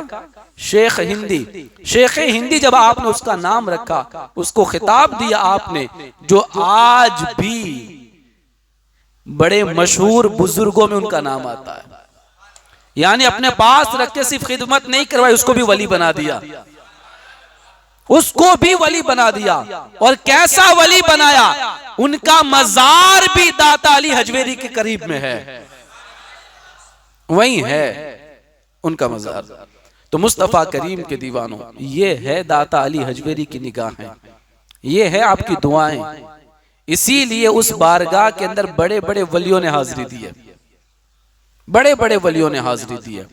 शेख हिंदी। शेख हिंदी जब आपने उसका नाम रखा, उसको खिताब दिया आपने, जो आज भी बड़े मशहूर बुजुर्गों में उनका नाम आता है। यानी अपने पास रख के सिर्फ खिदमत नहीं करवाई, उसको भी वली बना दिया, उसको भी वली बना दिया। और कैसा वली बनाया? उनका मजार भी दाता अली हजवेरी के करीब में है, वही है उनका मजार। तो मुस्तफा करीम के दीवानों, ये है दाता अली हजवेरी की निगाहें, ये है आपकी दुआएं। इसीलिए उस बारगाह के अंदर बड़े बड़े वलियों ने हाजिरी दी है, बड़े बड़े वलियों ने हाजिरी दी है।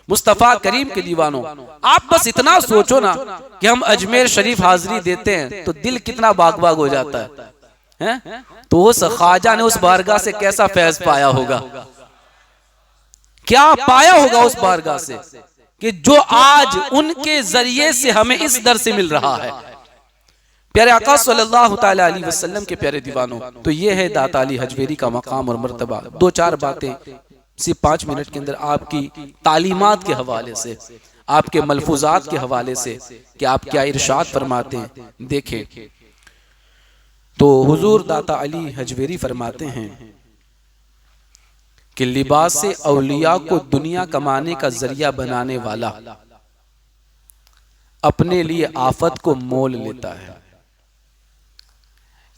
मुस्तफा करीम के दीवानों, आप बस इतना सोचो ना कि हम अजमेर शरीफ हाजिरी देते हैं तो दिल कितना बाग बाग हो जाता है? तो उस ख्वाजा ने उस बारगाह से कैसा फैज पाया होगा, क्या पाया होगा उस बारगाह से कि जो आज उनके जरिए से हमें इस दर से मिल रहा है। प्यारे आका सल्लल्लाहु ताला अलैहि वसल्लम के प्यारे दीवानों, तो ये है दाता अली हजवेरी का मकाम और मर्तबा। दो चार बातें सिर्फ 5 मिनट के अंदर आपकी तालीमात के हवाले से, आपके मलफूजात के हवाले से कि आप क्या इरशाद फरमाते हैं, देखें। तो हुजूर दाता अली हजवेरी फरमाते हैं कि लिबास औलिया को दुनिया कमाने का जरिया बनाने वाला अपने लिए आफत को मोल लेता है।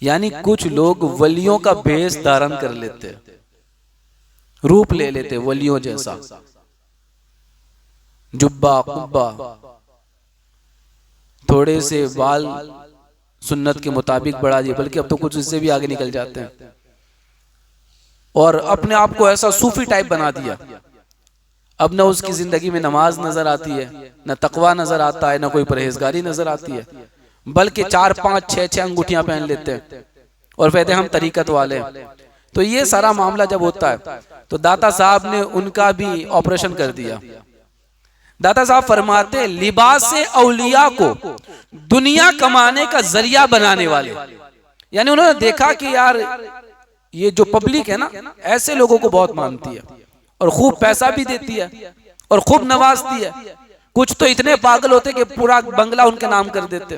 यानी कुछ लोग वलियों का भेष धारण कर लेते, रूप ले लेते वलियों जैसा, जुब्बा कुब्बा, थोड़े से बाल सुन्नत के मुताबिक बढ़ा दिए, बल्कि अब तो कुछ इससे भी आगे निकल जाते हैं, और अपने आप को ऐसा सूफी टाइप बना दिया। अब न उसकी जिंदगी में नमाज नजर आती है, न तकवा नजर आता है, न कोई परहेजगारी नजर आती है, बल्कि 4 5 6 अंगूठियां पहन लेते हैं और कहते हैं हम तरीकत वाले हैं। तो ये सारा मामला जब होता है तो दाता साहब ने उनका भी ऑपरेशन कर दिया। दाता साहब फरमाते, लिबास औलिया को दुनिया कमाने का जरिया बनाने वाले, यानी उन्होंने देखा कि यार ये जो पब्लिक है ना, ऐसे लोगों को बहुत मानती है और खूब पैसा भी देती है और खूब नवाजती है। कुछ तो इतने पागल होते कि पूरा बंगला उनके नाम कर देते,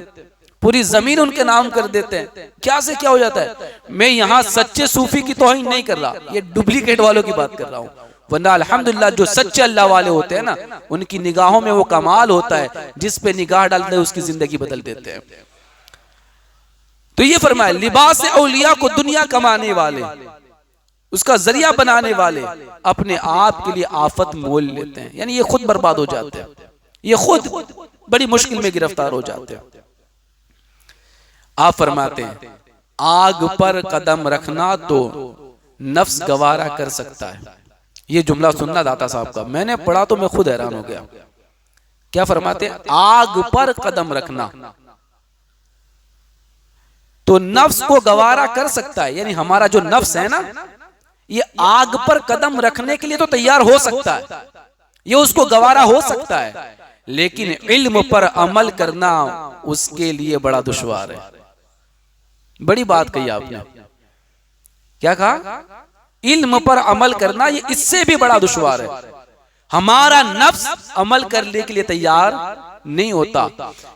पूरी जमीन उनके नाम कर देते हैं। क्या से क्या हो जाता है। मैं यहाँ सच्चे सूफी की तौहीन नहीं कर रहा, ये डुप्लीकेट वालों की बात कर रहा हूँ। वरना अल्हम्दुलिल्लाह जो सच्चे अल्लाह वाले होते हैं ना, उनकी निगाहों में वो कमाल होता है, जिस पे निगाह डालते हैं उसकी जिंदगी बदल देते हैं। तो ये फरमाया, लिबास औलिया को दुनिया कमाने वाले, उसका जरिया बनाने वाले अपने आप के लिए आफत मोल लेते हैं, यानी ये खुद बर्बाद हो जाते हैं, ये खुद बड़ी मुश्किल में गिरफ्तार हो जाते हैं। आप फरमाते हैं, आग पर कदम रखना तो नफ्स गवारा कर सकता है। ये जुमला सुनना दाता साहब का, मैंने पढ़ा तो मैं खुद हैरान हो गया। क्या फरमाते हैं? आग पर कदम रखना तो नफ्स को गवारा कर सकता है, यानी हमारा जो नफ्स है ना, ये आग पर कदम रखने के लिए तो तैयार हो सकता है, ये उसको गवारा हो सकता है, लेकिन इल्म पर अमल करना उसके लिए बड़ा दुश्वार है। बड़ी बात कही आपने। क्या कहा? इल्म पर अमल करना ये इससे भी बड़ा दुश्वार है। हमारा नफ्स अमल करने के लिए तैयार नहीं होता।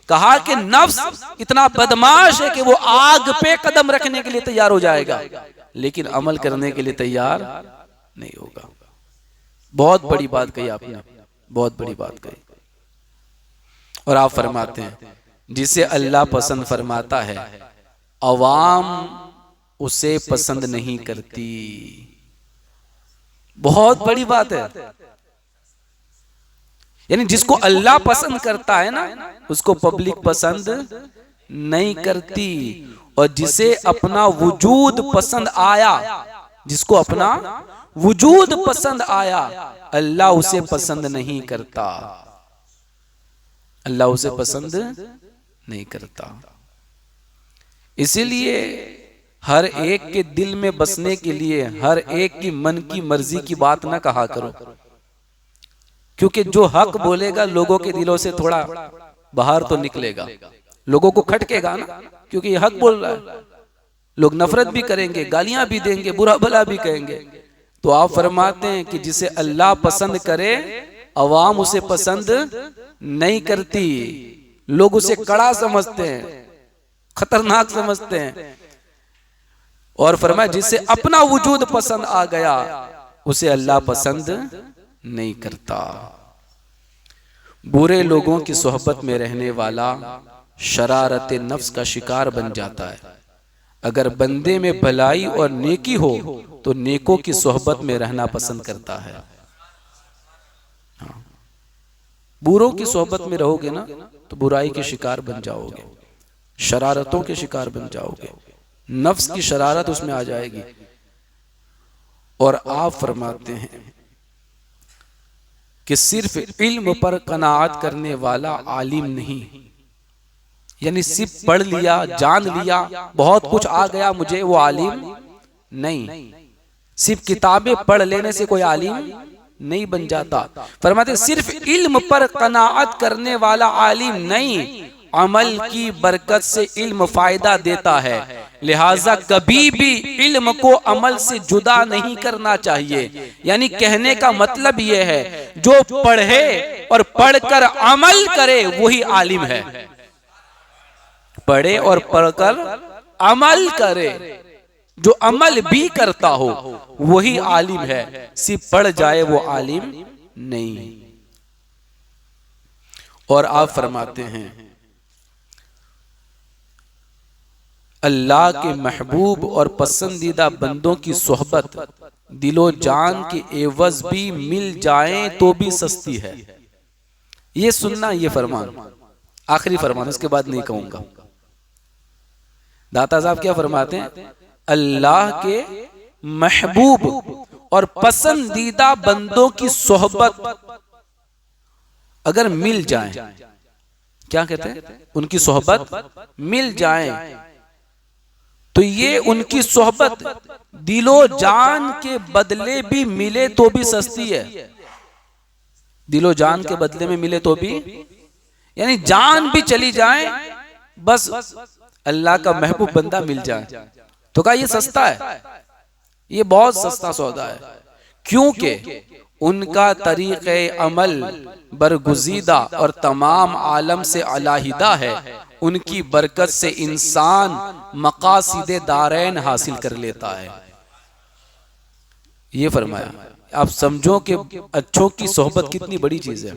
कहा कि नफ्स इतना बदमाश है कि वो आग पे कदम रखने के लिए तैयार हो जाएगा, लेकिन अमल करने के लिए तैयार नहीं होगा। बहुत बड़ी बात कही आपने, बहुत बड़ी बात कही। और आप फरमाते हैं, जिसे अल्लाह पसंद फरमाता है अवाम उसे पसंद नहीं करती। बहुत बड़ी बात है। यानी जिसको अल्लाह पसंद करता है ना, उसको पब्लिक पसंद नहीं करती, और जिसे अपना वजूद पसंद आया, जिसको अपना वजूद पसंद आया, अल्लाह उसे पसंद नहीं करता, अल्लाह उसे पसंद नहीं करता। इसीलिए हर एक के दिल में बसने के लिए हर एक की मन की मर्जी की बात ना कहा करो, क्योंकि जो हक बोलेगा लोगों के दिलों से थोड़ा बाहर तो निकलेगा, लोगों को खटकेगा ना, क्योंकि ये हक बोल रहा है। लोग नफरत भी करेंगे, गालियां भी देंगे, बुरा भला भी कहेंगे। तो आप फरमाते हैं कि जिसे अल्लाह पसंद करे अवाम उसे पसंद नहीं करती, लोग उसे कड़ा समझते हैं, खतरनाक समझते हैं। और फरमाया जिसे अपना वजूद पसंद आ गया उसे अल्लाह पसंद नहीं करता। बुरे लोगों की सोहबत में रहने वाला शरारत नफ्स का शिकार बन जाता है। अगर बंदे में भलाई और नेकी हो तो नेकों की सोहबत में रहना पसंद करता है। हाँ। बुरों की सोहबत में रहोगे ना तो बुराई के शिकार बन जाओगे, शरारतों के शिकार बन जाओगे, नफ्स की शरारत उसमें आ जाएगी। और आप फरमाते हैं कि सिर्फ इल्म पर कनाअत करने वाला आलिम नहीं, यानी सिर्फ पढ़ लिया, जान लिया, बहुत कुछ आ गया मुझे, वो आलिम नहीं। सिर्फ किताबें पढ़ लेने से कोई आलिम नहीं बन जाता। फरमाते सिर्फ इल्म पर कनाअत करने वाला आलिम नहीं, अमल की बरकत से इल्म फायदा देता है। लिहाजा कभी भी इल्म को अमल से जुदा नहीं करना चाहिए। यानी कहने का मतलब यह है जो पढ़े और पढ़कर अमल करे वही आलिम है। पढ़े और पढ़कर अमल करे, जो अमल भी करता हो वही आलिम है। सिर्फ पढ़ जाए वो आलिम नहीं। और आप फरमाते हैं अल्लाह के महबूब और पसंदीदा बंदों की सोहबत दिलो जान के एवज भी मिल जाए तो भी सस्ती है। ये सुनना, ये फरमान आखिरी फरमान, उसके बाद नहीं कहूंगा। दाता साहब क्या फरमाते हैं? अल्लाह के महबूब और पसंदीदा बंदों की सोहबत अगर मिल जाए, क्या कहते हैं? उनकी सोहबत मिल जाए तो ये उनकी सोहबत दिलो जान के बदले भी मिले तो भी सस्ती है। दिलो जान के बदले में मिले तो भी, यानी जान भी चली जाए बस अल्लाह का महबूब बंदा मिल जाए तो क्या ये सस्ता है? ये बहुत सस्ता सौदा है, क्योंकि उनका तरीक़े अमल बरगुज़ीदा और तमाम आलम से अलाहिदा है। उनकी बरकत से इंसान मकासिदे दारैन हासिल कर लेता है। ये फरमाया। आप समझो कि अच्छों की सोहबत कितनी बड़ी चीज है,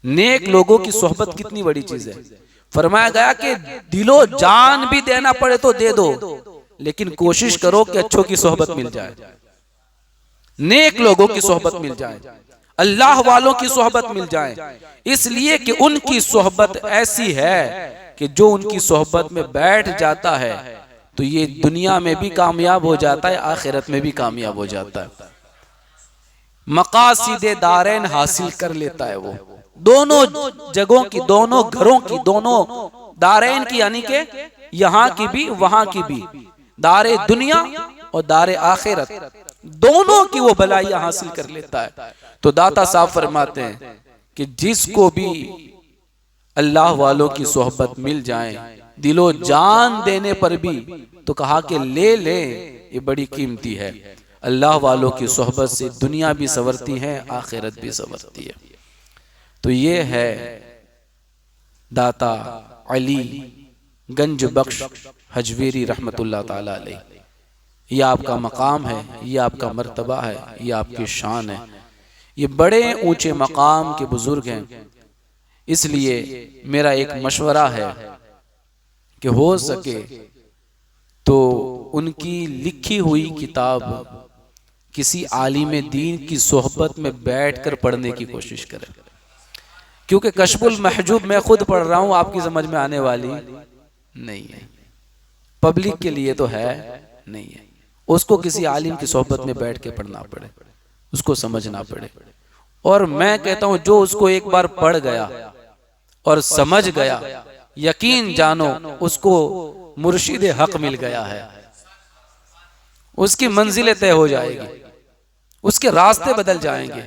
नेक लोगों की सोहबत कितनी बड़ी चीज है। फरमाया गया कि दिलो जान भी देना पड़े तो दे दो, लेकिन कोशिश करो कि अच्छों की सोहबत मिल जाए, नेक लोगों की सोहबत मिल जाए, अल्लाह वालों की सोहबत मिल जाए। इसलिए कि उनकी सोहबत ऐसी है कि जो उनकी सोहबत में बैठ जाता है तो ये दुनिया में भी कामयाब हो जाता है, आखिरत में भी कामयाब हो जाता है, मकासिदे दारैन हासिल कर लेता है। वो दोनों जगहों की, दोनों घरों की, दोनों दारैन की, यानी कि यहाँ की भी वहां की भी, दारे दुनिया और दारे आखिरत, दोनों की वो भलाइयां हासिल कर लेता है। तो दाता साहब फरमाते हैं कि जिसको भी अल्लाह वालों की सोहबत मिल जाए दिलो जान देने पर भी, तो कहा कि ले ले, ये बड़ी कीमती है। अल्लाह वालों की सोहबत से दुनिया भी संवरती है, आखिरत भी संवरती है। तो ये है दाता अली गंज बख्श हजवेरी रहमतुल्लाह ताला अलैह। ये आपका मकाम है, ये आपका मर्तबा है, ये आपकी शान है। ये बड़े ऊंचे मकाम के बुजुर्ग हैं। इसलिए मेरा एक मशवरा है कि हो सके तो उनकी लिखी हुई किताब किसी आलिम दीन की सोहबत में बैठकर पढ़ने की कोशिश करें, क्योंकि कश्फुल महजूब मैं खुद पढ़ रहा हूं, आपकी समझ में आने वाली नहीं है, पब्लिक के लिए तो है नहीं है। उसको किसी आलिम की सोहबत में बैठ के पढ़ना पड़े, उसको समझना पड़े। और मैं कहता हूं जो उसको एक बार पढ़ गया और समझ गया, यकीन जानो उसको मुर्शिद हक मिल गया है, उसकी मंजिलें तय हो जाएगी, उसके रास्ते बदल जाएंगे,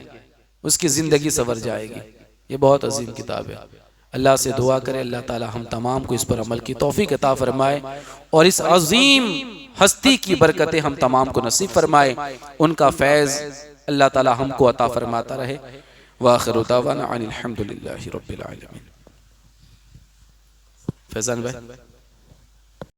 उसकी जिंदगी संवर जाएगी। ये बहुत अजीम किताब है। अल्लाह से दुआ करें अल्लाह ताला हम तमाम को इस पर अमल की तौफीक अता फरमाए और इस अजीम हस्ती की बरकतें हम तमाम को नसीब फरमाए। उनका फैज़ अल्लाह ताला हमको अता फरमाता रहे। व आखिरु दावाना अनिल हम्दुलिल्लाहि रब्बिल आलमीन। फैज़ान भाई।